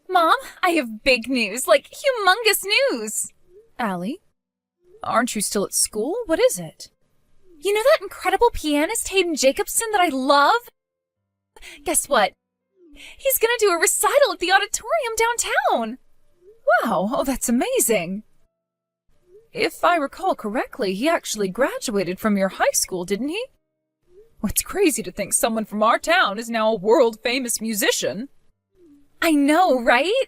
Mom, I have big news, like humongous news. Allie, aren't you still at school? What is it? You know that incredible pianist Hayden Jacobson that I love? Guess what? He's gonna do a recital at the auditorium downtown. Wow, oh, that's amazing. If I recall correctly, he actually graduated from your high school, didn't he? It's crazy to think someone from our town is now a world-famous musician. I know, right?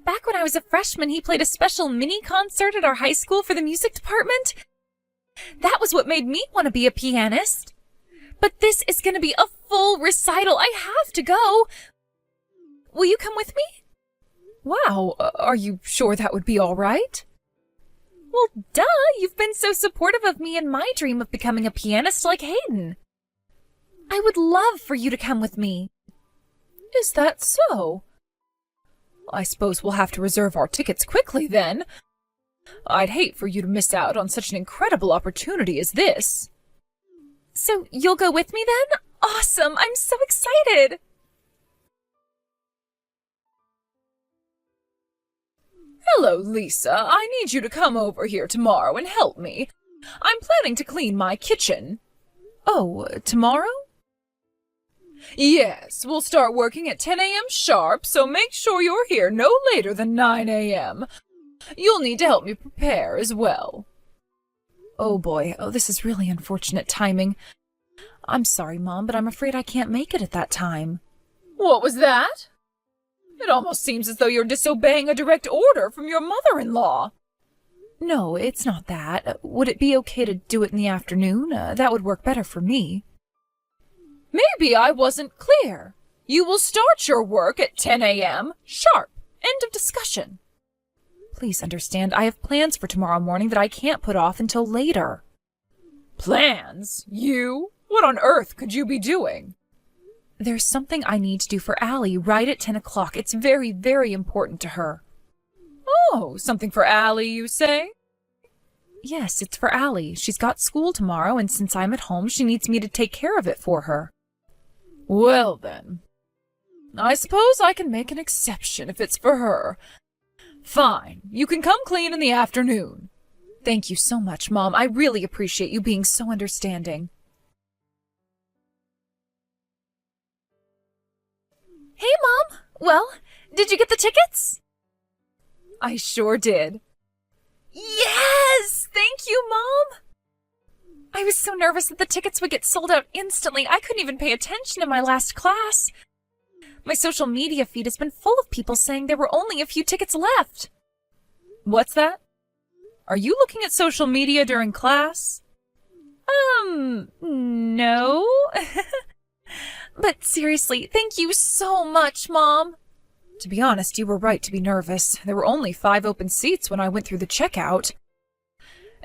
Back when I was a freshman, he played a special mini concert at our high school for the music department. That was what made me want to be a pianist. But this is going to be a full recital. I have to go. Will you come with me? Wow, are you sure that would be all right? Well, duh, you've been so supportive of me and my dream of becoming a pianist like Hayden. I would love for you to come with me. Is that so? I suppose we'll have to reserve our tickets quickly then. I'd hate for you to miss out on such an incredible opportunity as this. So you'll go with me then? Awesome! I'm so excited! Hello, Lisa. I need you to come over here tomorrow and help me. I'm planning to clean my kitchen. Oh, tomorrow? Yes, we'll start working at 10 a.m. sharp, so make sure you're here no later than 9 a.m. You'll need to help me prepare as well. Oh boy, this is really unfortunate timing. I'm sorry, Mom, but I'm afraid I can't make it at that time. What was that? It almost seems as though you're disobeying a direct order from your mother-in-law. No, it's not that. Would it be okay to do it in the afternoon? That would work better for me. Maybe I wasn't clear. You will start your work at 10 a.m. sharp. End of discussion. Please understand, I have plans for tomorrow morning that I can't put off until later. Plans? You? What on earth could you be doing? There's something I need to do for Allie right at 10 o'clock. It's very, very important to her. Oh, something for Allie, you say? Yes, it's for Allie. She's got school tomorrow, and since I'm at home, she needs me to take care of it for her. Well, then. I suppose I can make an exception if it's for her. Fine. You can come clean in the afternoon. Thank you so much, Mom. I really appreciate you being so understanding. Hey, Mom! Well, did you get the tickets? I sure did. Yes! Thank you, Mom! I was so nervous that the tickets would get sold out instantly. I couldn't even pay attention in my last class. My social media feed has been full of people saying there were only a few tickets left. What's that? Are you looking at social media during class? No. But seriously, thank you so much, Mom. To be honest, you were right to be nervous. There were only 5 open seats when I went through the checkout.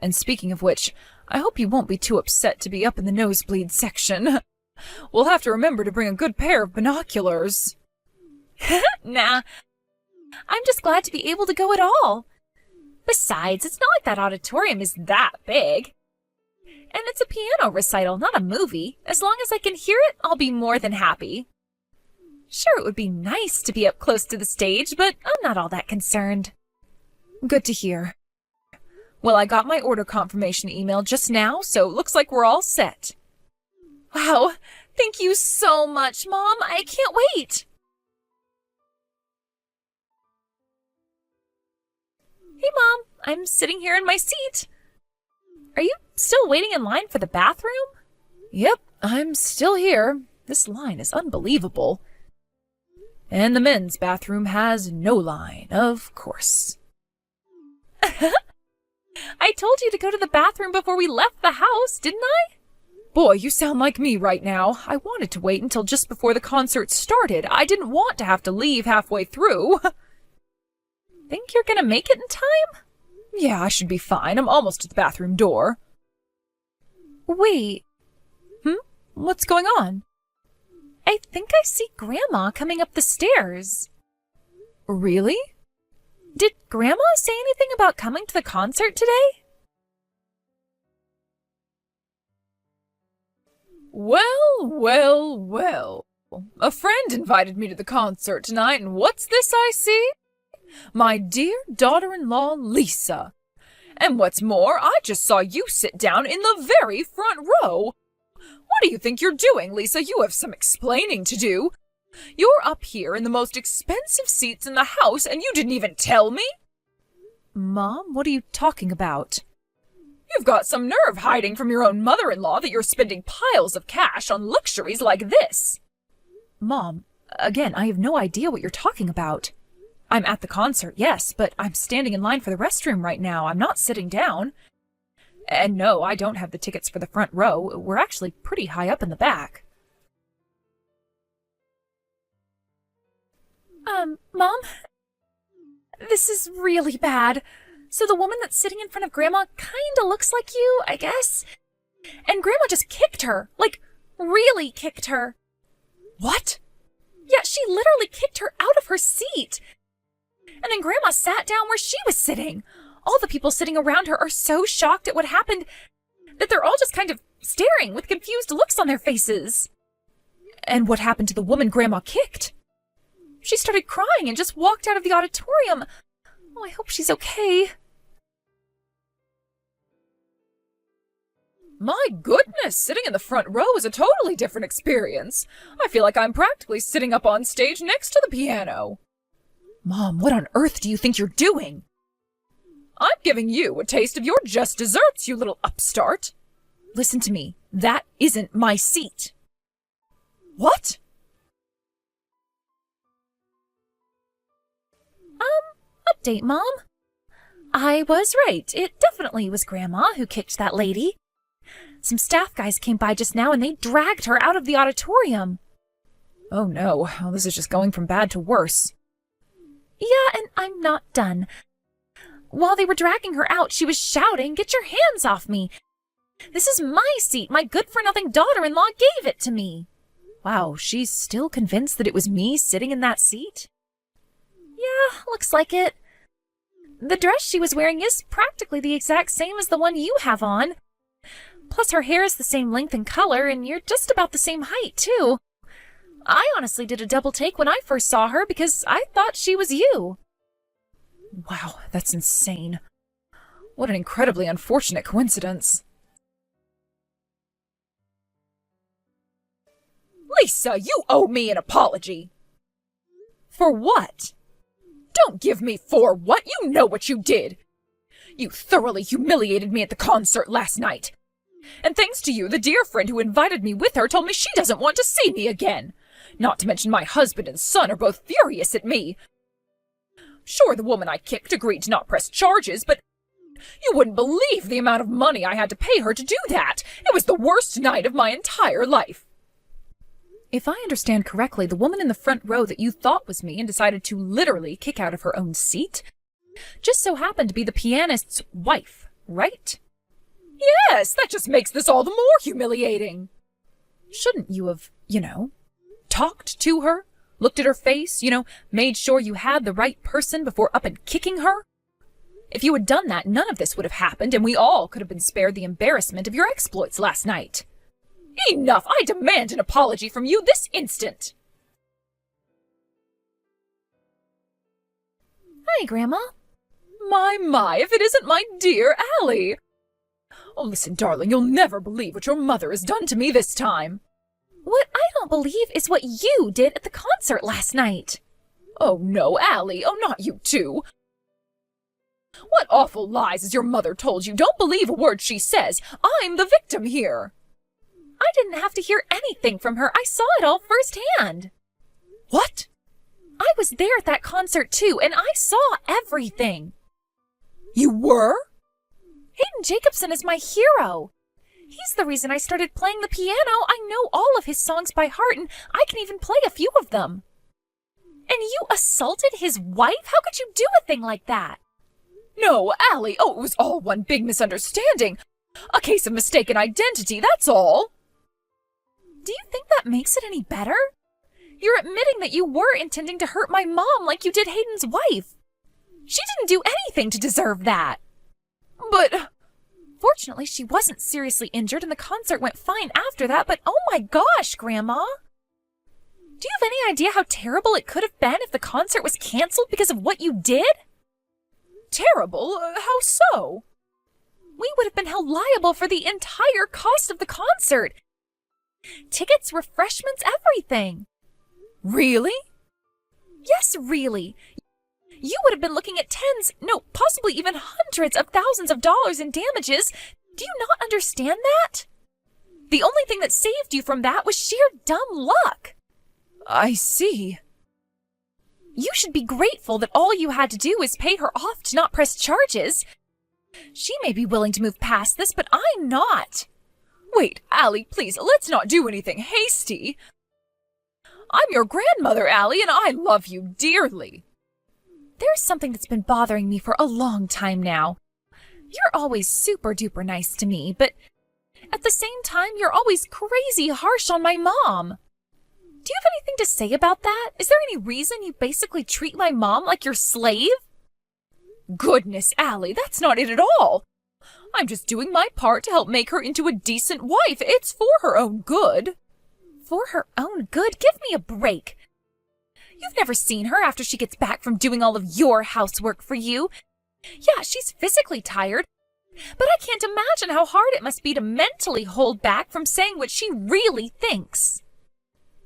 And speaking of which, I hope you won't be too upset to be up in the nosebleed section. We'll have to remember to bring a good pair of binoculars. Nah. I'm just glad to be able to go at all. Besides, it's not like that auditorium is that big. And it's a piano recital, not a movie. As long as I can hear it, I'll be more than happy. Sure, it would be nice to be up close to the stage, but I'm not all that concerned. Good to hear. Well, I got my order confirmation email just now, so it looks like we're all set. Wow, thank you so much, Mom. I can't wait. Hey, Mom, I'm sitting here in my seat. Are you still waiting in line for the bathroom? Yep, I'm still here. This line is unbelievable. And the men's bathroom has no line, of course. I told you to go to the bathroom before we left the house, didn't I? Boy, you sound like me right now. I wanted to wait until just before the concert started. I didn't want to have to leave halfway through. Think you're gonna make it in time? Yeah, I should be fine. I'm almost at the bathroom door. Wait. What's going on? I think I see Grandma coming up the stairs. Really? Did Grandma say anything about coming to the concert today? Well, well, well. A friend invited me to the concert tonight, and what's this I see? My dear daughter-in-law, Lisa. And what's more, I just saw you sit down in the very front row. What do you think you're doing, Lisa? You have some explaining to do. You're up here in the most expensive seats in the house, and you didn't even tell me? Mom, what are you talking about? You've got some nerve hiding from your own mother-in-law that you're spending piles of cash on luxuries like this. Mom, again, I have no idea what you're talking about. I'm at the concert, yes, but I'm standing in line for the restroom right now. I'm not sitting down. And no, I don't have the tickets for the front row. We're actually pretty high up in the back. Mom? This is really bad. So the woman that's sitting in front of Grandma kinda looks like you, I guess. And Grandma just kicked her. Like, really kicked her. What? Yeah, she literally kicked her out of her seat. And then Grandma sat down where she was sitting. All the people sitting around her are so shocked at what happened that they're all just kind of staring with confused looks on their faces. And what happened to the woman Grandma kicked? She started crying and just walked out of the auditorium. Oh, I hope she's okay. My goodness, sitting in the front row is a totally different experience. I feel like I'm practically sitting up on stage next to the piano. Mom, what on earth do you think you're doing? I'm giving you a taste of your just desserts, you little upstart. Listen to me. That isn't my seat. What? Update, Mom. I was right. It definitely was Grandma who kicked that lady. Some staff guys came by just now and they dragged her out of the auditorium. Oh no, this is just going from bad to worse. Yeah, and I'm not done. While they were dragging her out, she was shouting, "Get your hands off me! This is my seat! My good-for-nothing daughter-in-law gave it to me!" Wow, she's still convinced that it was me sitting in that seat? Yeah, looks like it. The dress she was wearing is practically the exact same as the one you have on. Plus her hair is the same length and color, and you're just about the same height, too. I honestly did a double take when I first saw her because I thought she was you. Wow, that's insane. What an incredibly unfortunate coincidence. Lisa, you owe me an apology. For what? Don't give me for what. You know what you did. You thoroughly humiliated me at the concert last night. And thanks to you, the dear friend who invited me with her told me she doesn't want to see me again. Not to mention my husband and son are both furious at me. Sure, the woman I kicked agreed to not press charges, but you wouldn't believe the amount of money I had to pay her to do that. It was the worst night of my entire life. If I understand correctly, the woman in the front row that you thought was me and decided to literally kick out of her own seat just so happened to be the pianist's wife, right? Yes, that just makes this all the more humiliating. Shouldn't you have, talked to her, looked at her face, made sure you had the right person before up and kicking her? If you had done that, none of this would have happened, and we all could have been spared the embarrassment of your exploits last night. Enough! I demand an apology from you this instant! Hi, Grandma. My, if it isn't my dear Allie! Oh, listen, darling, you'll never believe what your mother has done to me this time. What I don't believe is what you did at the concert last night. Oh, no, Allie. Oh, not you, too. What awful lies has your mother told you? Don't believe a word she says. I'm the victim here. I didn't have to hear anything from her. I saw it all firsthand. What? I was there at that concert, too, and I saw everything. You were? Hayden Jacobson is my hero. He's the reason I started playing the piano. I know all of his songs by heart, and I can even play a few of them. And you assaulted his wife? How could you do a thing like that? No, Allie. Oh, it was all one big misunderstanding. A case of mistaken identity, that's all. Do you think that makes it any better? You're admitting that you were intending to hurt my mom like you did Hayden's wife. She didn't do anything to deserve that. But fortunately, she wasn't seriously injured and the concert went fine after that, but oh my gosh, Grandma. Do you have any idea how terrible it could have been if the concert was canceled because of what you did? Terrible? How so? We would have been held liable for the entire cost of the concert. Tickets, refreshments, everything. Really? Yes, really. You would have been looking at tens, no, possibly even hundreds of thousands of dollars in damages. Do you not understand that? The only thing that saved you from that was sheer dumb luck. I see. You should be grateful that all you had to do is pay her off to not press charges. She may be willing to move past this, but I'm not. Wait, Allie, please, let's not do anything hasty. I'm your grandmother, Allie, and I love you dearly. There's something that's been bothering me for a long time now. You're always super duper nice to me, but at the same time, you're always crazy harsh on my mom. Do you have anything to say about that? Is there any reason you basically treat my mom like your slave? Goodness, Allie, that's not it at all. I'm just doing my part to help make her into a decent wife. It's for her own good. For her own good? Give me a break. You've never seen her after she gets back from doing all of your housework for you. Yeah, she's physically tired, but I can't imagine how hard it must be to mentally hold back from saying what she really thinks.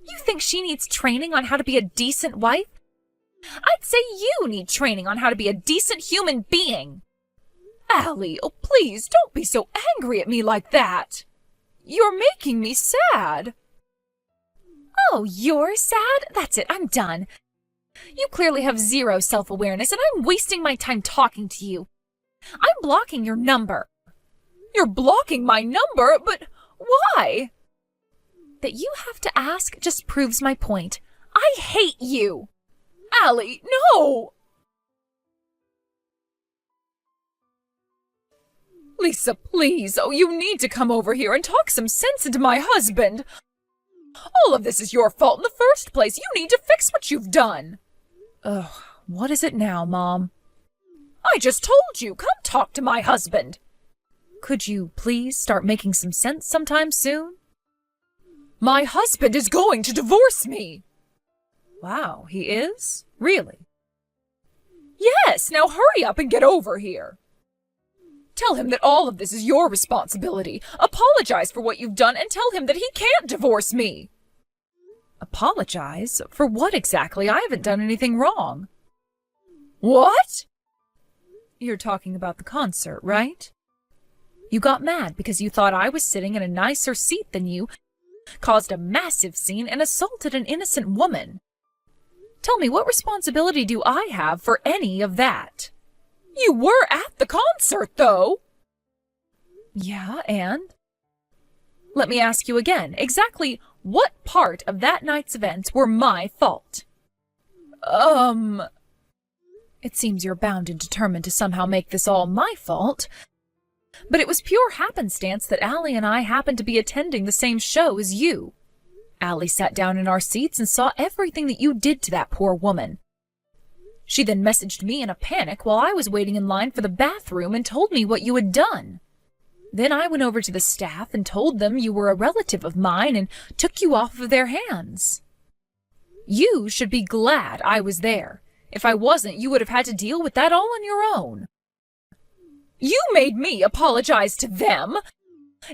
You think she needs training on how to be a decent wife? I'd say you need training on how to be a decent human being. Allie, oh please, don't be so angry at me like that. You're making me sad. Oh, you're sad? That's it, I'm done. You clearly have zero self-awareness, and I'm wasting my time talking to you. I'm blocking your number. You're blocking my number? But why? That you have to ask just proves my point. I hate you. Allie, no! Lisa, please. Oh, you need to come over here and talk some sense into my husband. All of this is your fault in the first place. You need to fix what you've done. Ugh, what is it now, Mom? I just told you. Come talk to my husband. Could you please start making some sense sometime soon? My husband is going to divorce me. Wow, he is? Really? Yes, now hurry up and get over here. Tell him that all of this is your responsibility. Apologize for what you've done and tell him that he can't divorce me. Apologize? For what exactly? I haven't done anything wrong. What? You're talking about the concert, right? You got mad because you thought I was sitting in a nicer seat than you, caused a massive scene, and assaulted an innocent woman. Tell me, what responsibility do I have for any of that? You were at the concert, though. Yeah, and? Let me ask you again, exactly what part of that night's events were my fault? It seems you're bound and determined to somehow make this all my fault. But it was pure happenstance that Allie and I happened to be attending the same show as you. Allie sat down in our seats and saw everything that you did to that poor woman. She then messaged me in a panic while I was waiting in line for the bathroom and told me what you had done. Then I went over to the staff and told them you were a relative of mine and took you off of their hands. You should be glad I was there. If I wasn't, you would have had to deal with that all on your own. You made me apologize to them.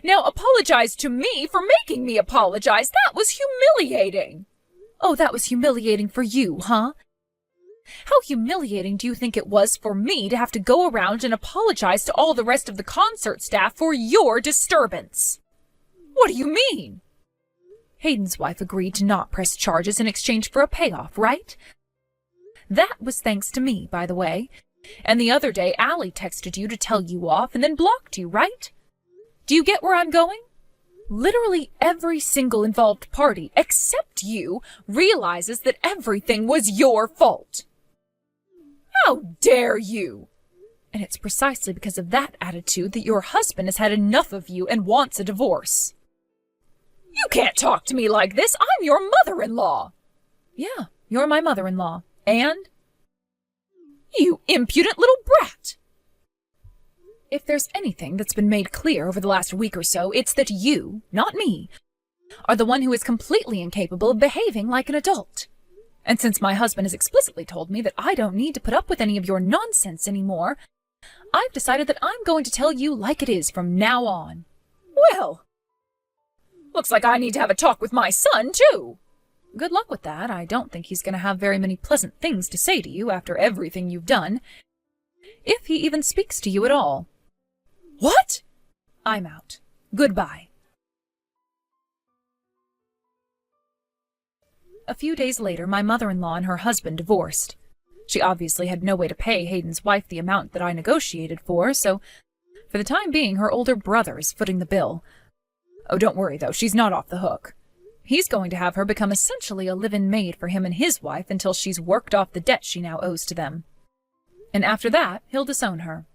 Now apologize to me for making me apologize. That was humiliating. Oh, that was humiliating for you, huh? How humiliating do you think it was for me to have to go around and apologize to all the rest of the concert staff for your disturbance? What do you mean? Hayden's wife agreed to not press charges in exchange for a payoff, right? That was thanks to me, by the way. And the other day, Allie texted you to tell you off and then blocked you, right? Do you get where I'm going? Literally every single involved party, except you, realizes that everything was your fault. How dare you? And it's precisely because of that attitude that your husband has had enough of you and wants a divorce. You can't talk to me like this. I'm your mother-in-law. Yeah, you're my mother-in-law. And? You impudent little brat. If there's anything that's been made clear over the last week or so, it's that you, not me, are the one who is completely incapable of behaving like an adult. And since my husband has explicitly told me that I don't need to put up with any of your nonsense anymore, I've decided that I'm going to tell you like it is from now on. Well, looks like I need to have a talk with my son, too. Good luck with that. I don't think he's going to have very many pleasant things to say to you after everything you've done, if he even speaks to you at all. What? I'm out. Goodbye. A few days later, my mother-in-law and her husband divorced. She obviously had no way to pay Hayden's wife the amount that I negotiated for, so for the time being, her older brother is footing the bill. Oh, don't worry, though. She's not off the hook. He's going to have her become essentially a live-in maid for him and his wife until she's worked off the debt she now owes to them. And after that, he'll disown her.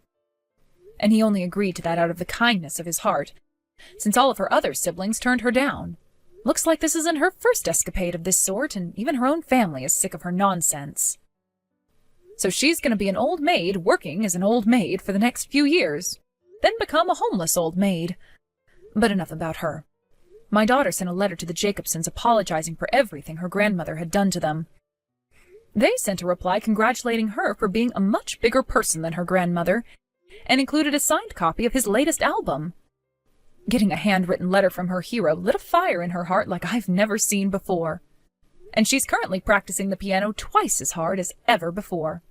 And he only agreed to that out of the kindness of his heart, since all of her other siblings turned her down. Looks like this isn't her first escapade of this sort, and even her own family is sick of her nonsense. So she's going to be an old maid working as an old maid for the next few years, then become a homeless old maid. But enough about her. My daughter sent a letter to the Jacobsons apologizing for everything her grandmother had done to them. They sent a reply congratulating her for being a much bigger person than her grandmother, and included a signed copy of his latest album. Getting a handwritten letter from her hero lit a fire in her heart like I've never seen before. And she's currently practicing the piano twice as hard as ever before.